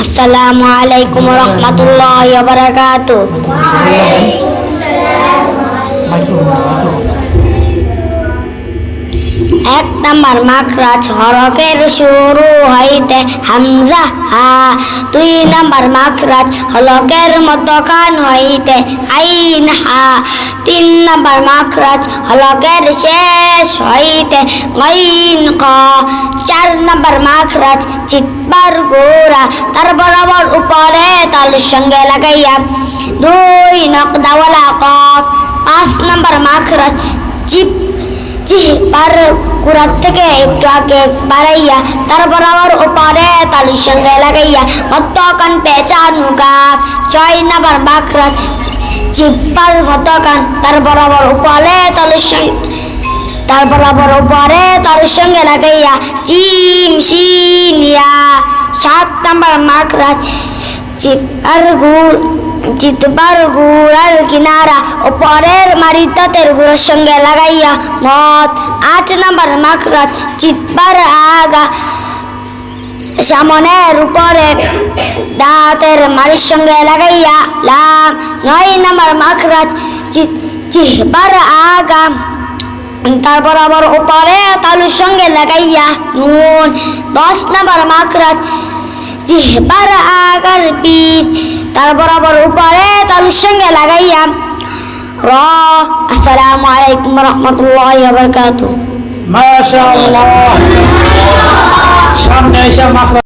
আসসালামু আলাইকুম ওয়া রাহমাতুল্লাহি ওয়া বারাকাতুহু। এক নাম্বার মাখরাজ হরফের শুরু হইতে হামজা হা। দুই নাম্বার মাখরাজ হলকের মধ্যখান হইতে আইন হা। তিন নাম্বার মাখরাজ হলকের শেষ হইতে গাইন কা। চার নাম্বার মাখরাজ চিৎবার গোড়া তার বরাবর উপরে তালুর সঙ্গে লাগাইয়া দুই নকদাওয়ালা কফ। পাঁচ নাম্বার মাখরাজ জিহ্বার গোড়া থেকে একটু আগে বাড়াইয়া তার বরাবর উপরে তালুর সঙ্গে লাগাইয়া মধ্যখান পেঁচানো কাফ। ছয় নাম্বার মাখরাজ জিহ্বার মধ্যখান তার বরাবর উপরে তালুর সঙ্গে লাগাইয়া জিম শিন ইয়া। সাত নাম্বার মাখরাজ জিতবার গুড়ার কিনারা উপরের মারিতাতের গুড়ার সঙ্গে লাগাইয়া মত। আট নাম্বার মাখরাজ জিতবার আগা সামনের উপরে দাঁতের মারির সঙ্গে লাগাইয়া লাম। নয় নাম্বার মাখরাজ জিহ্বার আগা তার বরাবর উপরে তালুর সঙ্গে লাগাইয়া নুন। 10 নাম্বার মাখরাজ জিহ্বার আগার পিঠ তার বরাবর উপরে তালুর সঙ্গে লাগাইয়া র। আসসালামু আলাইকুম ওয়া রাহমাতুল্লাহি ওয়া বারাকাতুহু। মাশাআল্লাহ। সামনে এসে মাখরাজ